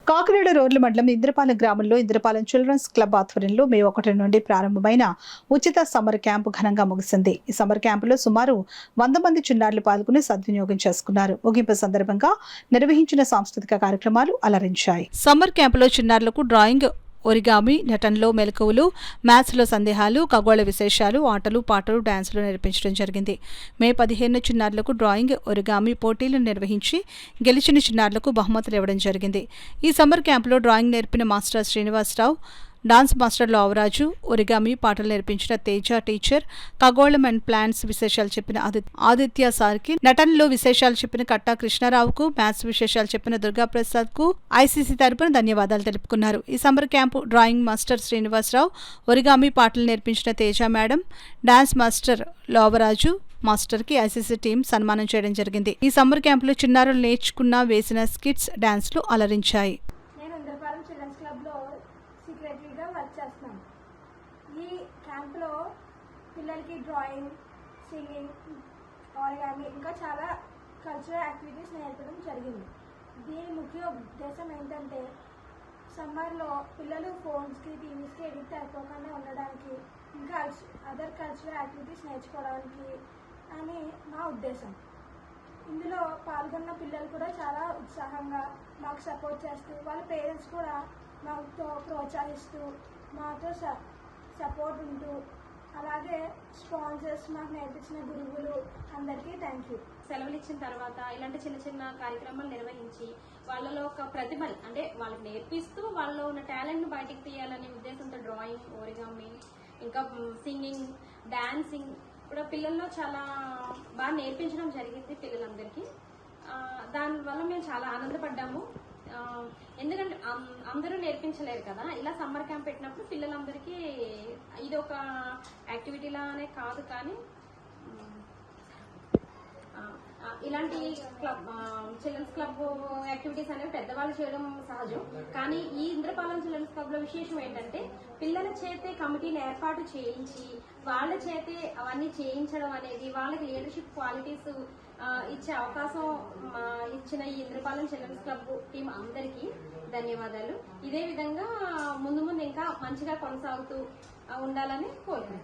కాకినాడ రోడ్ల మండలం ఇంద్రపాలెం గ్రామంలో ఇంద్రపాలెం చిల్డ్రన్స్ క్లబ్ ఆధ్వర్యంలో మే 1 నుండి ప్రారంభమైన ఉచిత సమ్మర్ క్యాంపు ఘనంగా ముగిసింది. ఈ సమ్మర్ క్యాంపులో సుమారు 100 మంది చిన్నారులు పాల్గొని సద్వినియోగం చేసుకున్నారు. ముగింపు సందర్భంగా నిర్వహించిన సాంస్కృతిక కార్యక్రమాలు అలరించాయి. సమ్మర్ క్యాంపులో చిన్నారులకు డ్రాయింగ్, ఒరిగామి, నటనలో మెలకువలు, మ్యాథ్స్లో సందేహాలు, ఖగోళ విశేషాలు, ఆటలు, పాటలు, డాన్సులు నిర్వహించడం జరిగింది. మే 15 చిన్నారులకు డ్రాయింగ్, ఒరిగామి పోటీలు నిర్వహించి గెలిచిన చిన్నారులకు బహుమతులు ఇవ్వడం జరిగింది. ఈ సమ్మర్ క్యాంపులో డ్రాయింగ్ నేర్పిన master Srinivasarao, dance master Lavaraju, origami పాటలు నేర్పించిన తేజ టీచర్, ఖగోళం అండ్ ప్లాంట్స్ విశేషాలు చెప్పిన ఆదిత్య సార్కి, నటనలో విశేషాలు చెప్పిన కట్టా కృష్ణారావుకు, మ్యాథ్స్ విశేషాలు చెప్పిన దుర్గాప్రసాద్ కు ఐసీసీ తరపున ధన్యవాదాలు తెలుపుకున్నారు. ఈ summer camp drawing master Srinivasarao, origami పాటలు నేర్పించిన Teja madam, dance master Lavaraju master కి ఐసీసీ టీం సన్మానం చేయడం జరిగింది. ఈ సమ్మర్ క్యాంపులో చిన్నారులు నేర్చుకున్న వేసిన స్కిట్స్, డాన్స్లు అలరించాయి. సెక్రటరీగా వర్క్ చేస్తున్నాను. ఈ క్యాంప్లో పిల్లలకి డ్రాయింగ్, సింగింగ్, ఆరిగామి ఇంకా చాలా కల్చరల్ యాక్టివిటీస్ నేర్పడం జరిగింది. దీని ముఖ్య ఉద్దేశం ఏంటంటే సమ్మర్లో పిల్లలు ఫోన్స్కి, టీవీస్కి ఎడిక్ట్ అయిపోకుండా ఉండడానికి, ఇంకా అదర్ కల్చరల్ యాక్టివిటీస్ నేర్చుకోవడానికి అని మా ఉద్దేశం. ఇందులో పాల్గొన్న పిల్లలు కూడా చాలా ఉత్సాహంగా మాకు సపోర్ట్ చేస్తూ, వాళ్ళ పేరెంట్స్ కూడా మాతో ప్రోత్సహిస్తూ, మాతో సపోర్ట్ ఉంటూ, అలాగే స్పాన్సర్స్, మాకు నేర్పించిన గురువులు అందరికీ థ్యాంక్ యూ. సెలవులు ఇచ్చిన తర్వాత ఇలాంటి చిన్న చిన్న కార్యక్రమాలు నిర్వహించి వాళ్ళలో ఒక ప్రతిభని అంటే వాళ్ళకి నేర్పిస్తూ వాళ్ళలో ఉన్న టాలెంట్ను బయటికి తీయాలనే ఉద్దేశంతో డ్రాయింగ్, ఓరిగామి, ఇంకా సింగింగ్, డాన్సింగ్ కూడా పిల్లల్లో చాలా బాగా నేర్పించడం జరిగింది పిల్లలందరికీ. దానివల్ల మేము చాలా ఆనందపడ్డాము. ఎందుకంటే అందరూ నేర్పించలేరు కదా, ఇలా సమ్మర్ క్యాంప్ పెట్టినప్పుడు పిల్లలందరికీ ఇది ఒక యాక్టివిటీలానే కాదు, కానీ ఇలాంటి క్లబ్, చిల్డ్రన్స్ క్లబ్ యాక్టివిటీస్ అనేవి పెద్దవాళ్ళు చేయడం సహజం. కానీ ఈ ఇంద్రపాలెం చిల్డ్రన్స్ క్లబ్ లో విశేషం ఏంటంటే పిల్లల చేతే కమిటీని ఏర్పాటు చేయించి వాళ్ళ చేతే అవన్నీ చేయించడం అనేది, వాళ్ళకి లీడర్షిప్ క్వాలిటీస్ ఇచ్చే అవకాశం ఇచ్చిన ఈ ఇంద్రపాలెం చిల్డ్రన్స్ క్లబ్ టీం అందరికీ ధన్యవాదాలు. ఇదే విధంగా ముందు ముందు ఇంకా మంచిగా కొనసాగుతూ ఉండాలని కోరుకుంటున్నాను.